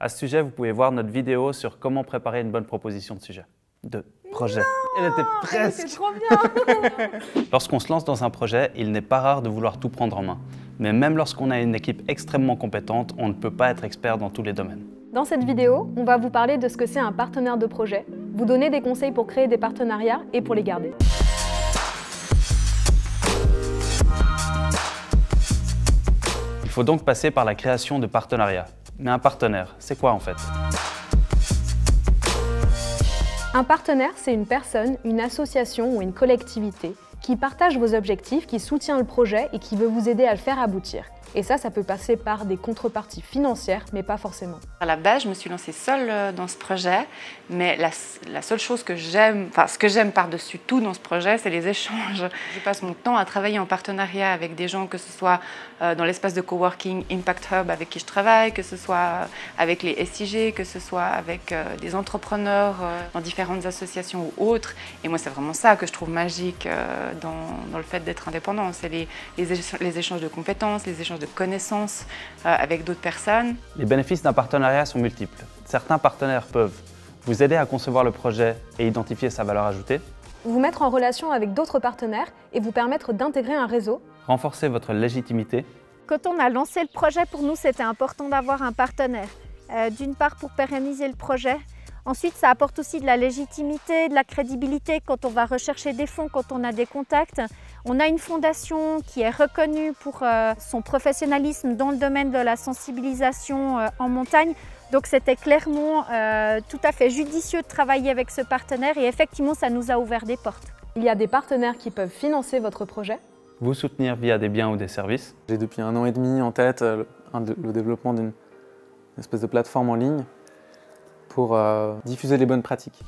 À ce sujet, vous pouvez voir notre vidéo sur comment préparer une bonne proposition de projet. Elle était presque. C'est trop bien. Lorsqu'on se lance dans un projet, il n'est pas rare de vouloir tout prendre en main. Mais même lorsqu'on a une équipe extrêmement compétente, on ne peut pas être expert dans tous les domaines. Dans cette vidéo, on va vous parler de ce que c'est un partenaire de projet, vous donner des conseils pour créer des partenariats et pour les garder. Il faut donc passer par la création de partenariats. Mais un partenaire, c'est quoi en fait? Un partenaire, c'est une personne, une association ou une collectivité qui partage vos objectifs, qui soutient le projet et qui veut vous aider à le faire aboutir. Et ça peut passer par des contreparties financières, mais pas forcément. À la base, je me suis lancée seule dans ce projet, mais la seule chose que j'aime, ce que j'aime par-dessus tout dans ce projet, c'est les échanges. Je passe mon temps à travailler en partenariat avec des gens, que ce soit dans l'espace de coworking Impact Hub avec qui je travaille, que ce soit avec les SIG, que ce soit avec des entrepreneurs dans différentes associations ou autres. Et moi, c'est vraiment ça que je trouve magique dans le fait d'être indépendant. C'est les échanges de compétences, les échanges de connaissances avec d'autres personnes. Les bénéfices d'un partenariat sont multiples. Certains partenaires peuvent vous aider à concevoir le projet et identifier sa valeur ajoutée, vous mettre en relation avec d'autres partenaires et vous permettre d'intégrer un réseau, renforcer votre légitimité. Quand on a lancé le projet, pour nous, c'était important d'avoir un partenaire. D'une part, pour pérenniser le projet. Ensuite, ça apporte aussi de la légitimité, de la crédibilité quand on va rechercher des fonds, quand on a des contacts. On a une fondation qui est reconnue pour son professionnalisme dans le domaine de la sensibilisation en montagne. Donc c'était clairement tout à fait judicieux de travailler avec ce partenaire et effectivement, ça nous a ouvert des portes. Il y a des partenaires qui peuvent financer votre projet, Vous soutenir via des biens ou des services. J'ai depuis 1 an et demi en tête le développement d'une espèce de plateforme en ligne pour diffuser les bonnes pratiques.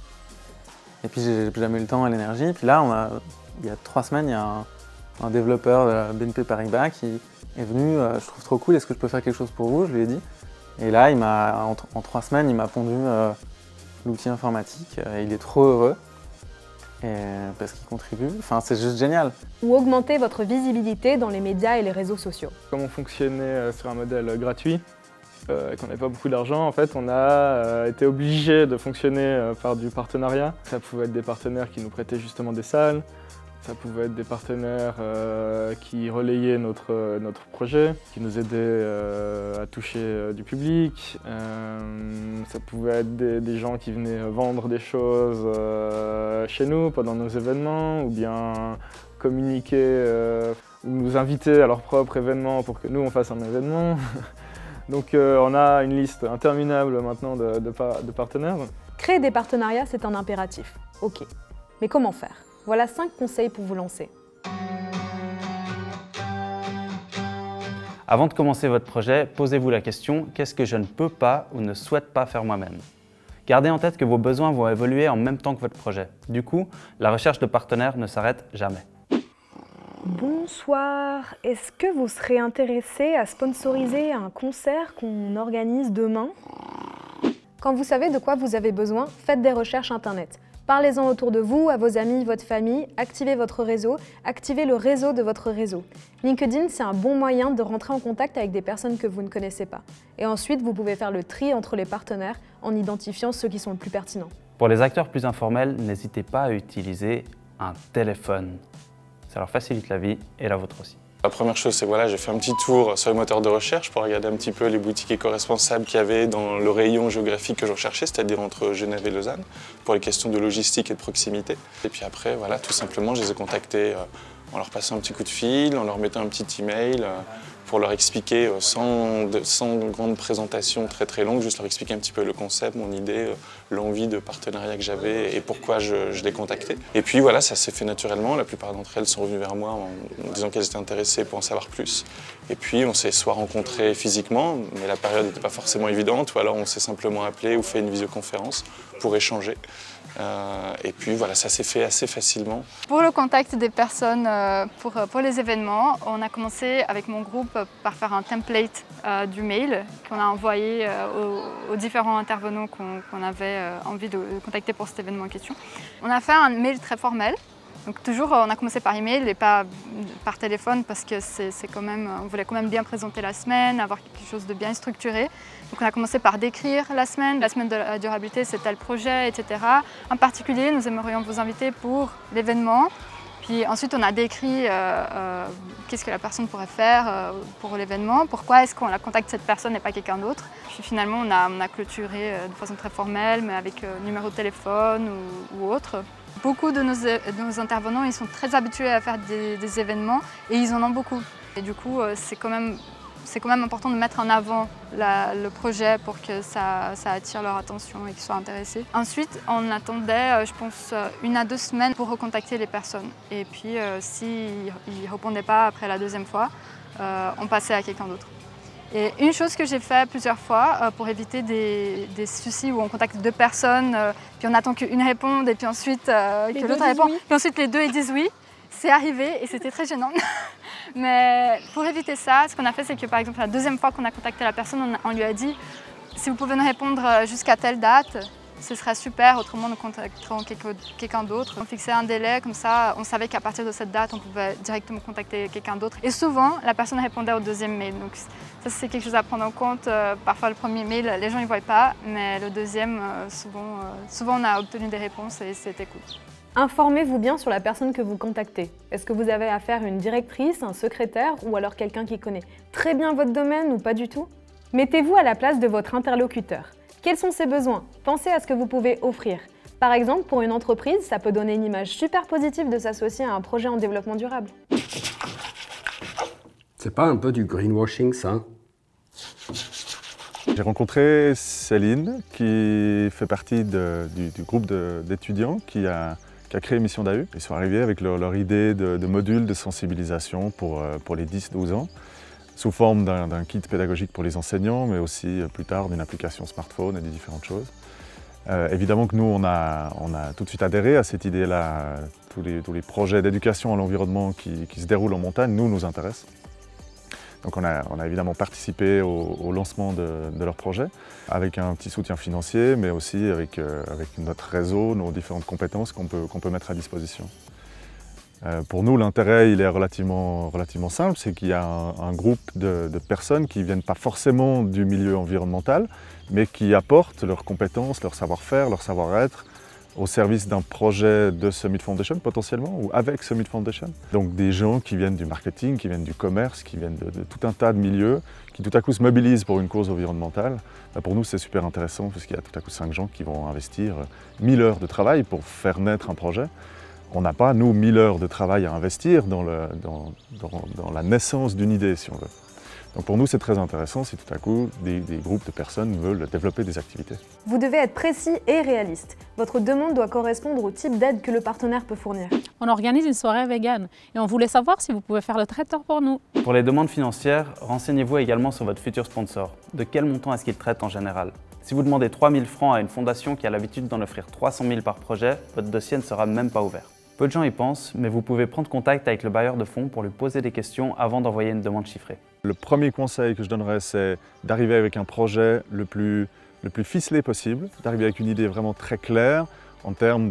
Et puis j'ai jamais eu le temps et l'énergie. Puis là, il y a 3 semaines, il y a un développeur de la BNP Paribas qui est venu, je trouve trop cool, est-ce que je peux faire quelque chose pour vous? Je lui ai dit. Et là, en 3 semaines, il m'a pondu l'outil informatique et il est trop heureux parce qu'il contribue. Enfin, c'est juste génial. ou augmenter votre visibilité dans les médias et les réseaux sociaux. Comme on fonctionnait sur un modèle gratuit, qu'on n'avait pas beaucoup d'argent, en fait, on a été obligé de fonctionner par du partenariat. Ça pouvait être des partenaires qui nous prêtaient justement des salles, ça pouvait être des partenaires qui relayaient notre projet, qui nous aidaient à toucher du public. Ça pouvait être des gens qui venaient vendre des choses chez nous pendant nos événements, ou bien communiquer ou nous inviter à leur propre événement pour que nous on fasse un événement. Donc on a une liste interminable maintenant de partenaires. Créer des partenariats, c'est un impératif. Ok, mais comment faire? Voilà 5 conseils pour vous lancer. Avant de commencer votre projet, posez-vous la question « Qu'est-ce que je ne peux pas ou ne souhaite pas faire moi-même » Gardez en tête que vos besoins vont évoluer en même temps que votre projet. Du coup, la recherche de partenaires ne s'arrête jamais. Bonsoir, est-ce que vous serez intéressé à sponsoriser un concert qu'on organise demain? Quand vous savez de quoi vous avez besoin, faites des recherches internet. Parlez-en autour de vous, à vos amis, votre famille, activez votre réseau, activez le réseau de votre réseau. LinkedIn, c'est un bon moyen de rentrer en contact avec des personnes que vous ne connaissez pas. Et ensuite, vous pouvez faire le tri entre les partenaires en identifiant ceux qui sont le plus pertinents. Pour les acteurs plus informels, n'hésitez pas à utiliser un téléphone. Ça leur facilite la vie et la vôtre aussi. La première chose, c'est voilà, j'ai fait un petit tour sur les moteurs de recherche pour regarder un petit peu les boutiques éco-responsables qu'il y avait dans le rayon géographique que je recherchais, c'est-à-dire entre Genève et Lausanne, pour les questions de logistique et de proximité. Et puis après, voilà, tout simplement, je les ai contactés en leur passant un petit coup de fil, en leur mettant un petit email, pour leur expliquer sans grande présentation très longue, juste leur expliquer un petit peu le concept, mon idée, l'envie de partenariat que j'avais et pourquoi je les contactais. Et puis voilà, ça s'est fait naturellement. La plupart d'entre elles sont revenues vers moi en disant qu'elles étaient intéressées pour en savoir plus. Et puis on s'est soit rencontrés physiquement, mais la période n'était pas forcément évidente, ou alors on s'est simplement appelé ou fait une visioconférence pour échanger. Et puis voilà, ça s'est fait assez facilement. Pour le contact des personnes pour les événements, on a commencé avec mon groupe par faire un template du mail qu'on a envoyé aux différents intervenants qu'on avait envie de contacter pour cet événement en question. On a fait un mail très formel Donc toujours, on a commencé par email et pas par téléphone parce que on voulait quand même bien présenter la semaine, avoir quelque chose de bien structuré. Donc on a commencé par décrire la semaine de la durabilité, c'est tel projet, etc. En particulier, nous aimerions vous inviter pour l'événement. Puis ensuite, on a décrit qu'est-ce que la personne pourrait faire pour l'événement, pourquoi est-ce qu'on contacte cette personne et pas quelqu'un d'autre. Puis finalement, on a clôturé de façon très formelle, mais avec numéro de téléphone ou autre. Beaucoup de nos intervenants, ils sont très habitués à faire des événements et ils en ont beaucoup. Et du coup, c'est quand même important de mettre en avant le projet pour que ça attire leur attention et qu'ils soient intéressés. Ensuite, on attendait, je pense, 1 à 2 semaines pour recontacter les personnes. Et puis, s'ils ne répondaient pas après la 2e fois, on passait à quelqu'un d'autre. Et une chose que j'ai fait plusieurs fois pour éviter des soucis où on contacte 2 personnes, puis on attend qu'une réponde et puis ensuite que l'autre répond, puis ensuite les 2 ils disent oui. C'est arrivé et c'était très gênant. Mais pour éviter ça, ce qu'on a fait, c'est que par exemple la 2e fois qu'on a contacté la personne, on lui a dit si vous pouvez nous répondre jusqu'à telle date, ce serait super, autrement nous contacterons quelqu'un d'autre. On fixait un délai, comme ça on savait qu'à partir de cette date, on pouvait directement contacter quelqu'un d'autre. Et souvent, la personne répondait au 2e mail. Donc ça, c'est quelque chose à prendre en compte. Parfois, le 1er mail, les gens ne voient pas, mais le 2e, souvent on a obtenu des réponses et c'était cool. Informez-vous bien sur la personne que vous contactez. Est-ce que vous avez affaire à une directrice, un secrétaire ou alors quelqu'un qui connaît très bien votre domaine ou pas du tout? Mettez-vous à la place de votre interlocuteur. Quels sont ses besoins? Pensez à ce que vous pouvez offrir. Par exemple, pour une entreprise, ça peut donner une image super positive de s'associer à un projet en développement durable. C'est pas un peu du greenwashing, ça? J'ai rencontré Céline, qui fait partie du groupe d'étudiants qui a créé Mission d'AU. Ils sont arrivés avec leur idée de module de sensibilisation pour les 10-12 ans, sous forme d'un kit pédagogique pour les enseignants, mais aussi plus tard d'une application smartphone et des différentes choses. Évidemment que nous, on a tout de suite adhéré à cette idée-là. Tous les projets d'éducation à l'environnement qui se déroulent en montagne, nous intéressent. Donc on a évidemment participé au lancement de leur projet, avec un petit soutien financier, mais aussi avec notre réseau, nos différentes compétences qu'on peut mettre à disposition. Pour nous, l'intérêt il est relativement simple, c'est qu'il y a un groupe de personnes qui ne viennent pas forcément du milieu environnemental, mais qui apportent leurs compétences, leur savoir-faire, leur savoir-être au service d'un projet de Summit Foundation potentiellement, ou avec Summit Foundation. Donc des gens qui viennent du marketing, qui viennent du commerce, qui viennent de tout un tas de milieux, qui tout à coup se mobilisent pour une cause environnementale. Pour nous, c'est super intéressant parce qu'il y a tout à coup 5 gens qui vont investir 1000 heures de travail pour faire naître un projet. On n'a pas, nous, 1000 heures de travail à investir dans la naissance d'une idée, si on veut. Donc pour nous, c'est très intéressant si tout à coup, des groupes de personnes veulent développer des activités. Vous devez être précis et réaliste. Votre demande doit correspondre au type d'aide que le partenaire peut fournir. On organise une soirée vegan et on voulait savoir si vous pouvez faire le traiteur pour nous. Pour les demandes financières, renseignez-vous également sur votre futur sponsor. De quel montant est-ce qu'il traite en général? Si vous demandez 3 000 francs à une fondation qui a l'habitude d'en offrir 300 000 par projet, votre dossier ne sera même pas ouvert. Peu de gens y pensent, mais vous pouvez prendre contact avec le bailleur de fonds pour lui poser des questions avant d'envoyer une demande chiffrée. Le premier conseil que je donnerais, c'est d'arriver avec un projet le plus ficelé possible, d'arriver avec une idée vraiment très claire en termes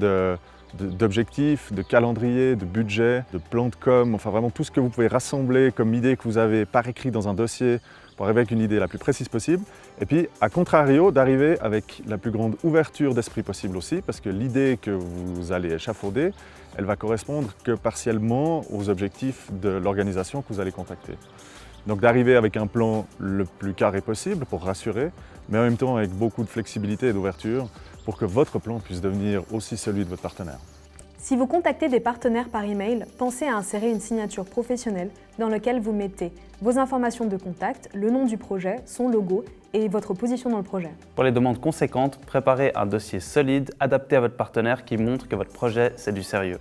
d'objectifs, de calendrier, de budget, de plan de com, enfin vraiment tout ce que vous pouvez rassembler comme idée que vous avez par écrit dans un dossier pour arriver avec une idée la plus précise possible. Et puis, à contrario, d'arriver avec la plus grande ouverture d'esprit possible aussi, parce que l'idée que vous allez échafauder, elle va correspondre que partiellement aux objectifs de l'organisation que vous allez contacter. Donc d'arriver avec un plan le plus carré possible pour rassurer, mais en même temps avec beaucoup de flexibilité et d'ouverture pour que votre plan puisse devenir aussi celui de votre partenaire. Si vous contactez des partenaires par email, pensez à insérer une signature professionnelle dans laquelle vous mettez vos informations de contact, le nom du projet, son logo et votre position dans le projet. Pour les demandes conséquentes, préparez un dossier solide adapté à votre partenaire qui montre que votre projet, c'est du sérieux.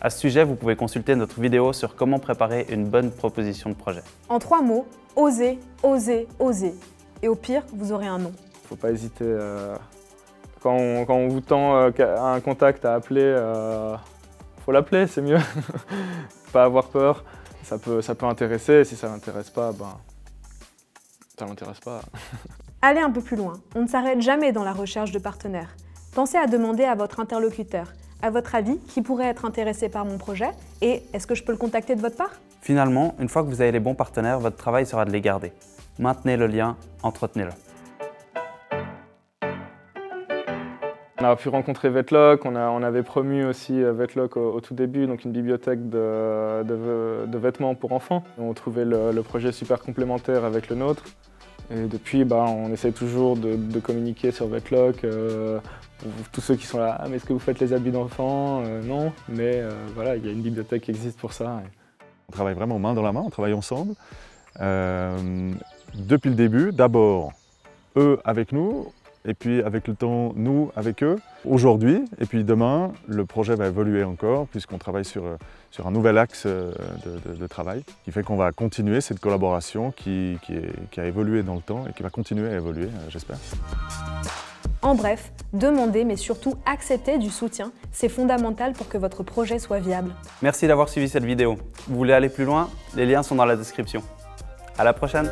À ce sujet, vous pouvez consulter notre vidéo sur comment préparer une bonne proposition de projet. En 3 mots, osez, osez, osez. Et au pire, vous aurez un non. Il ne faut pas hésiter. Quand on vous tend un contact à appeler, faut l'appeler, c'est mieux. Pas avoir peur, ça peut intéresser. Si ça ne l'intéresse pas, ça ne l'intéresse pas. Allez un peu plus loin. On ne s'arrête jamais dans la recherche de partenaires. Pensez à demander à votre interlocuteur: À votre avis, qui pourrait être intéressé par mon projet? Et est-ce que je peux le contacter de votre part? Finalement, une fois que vous avez les bons partenaires, votre travail sera de les garder. Maintenez le lien, entretenez-le. On a pu rencontrer Vetlock, on avait promu aussi Vetlock au tout début, donc une bibliothèque de vêtements pour enfants. On trouvait le projet super complémentaire avec le nôtre. Et depuis, on essaie toujours de communiquer sur Vetlock. Tous ceux qui sont là, ah, mais est-ce que vous faites les habits d'enfants? Non, mais voilà, il y a une bibliothèque qui existe pour ça. On travaille vraiment main dans la main, on travaille ensemble. Depuis le début, d'abord eux avec nous, et puis avec le temps, nous avec eux. Aujourd'hui, et puis demain, le projet va évoluer encore, puisqu'on travaille sur un nouvel axe de travail, qui fait qu'on va continuer cette collaboration qui a évolué dans le temps et qui va continuer à évoluer, j'espère. En bref, demandez mais surtout acceptez du soutien, c'est fondamental pour que votre projet soit viable. Merci d'avoir suivi cette vidéo. Vous voulez aller plus loin? Les liens sont dans la description. À la prochaine!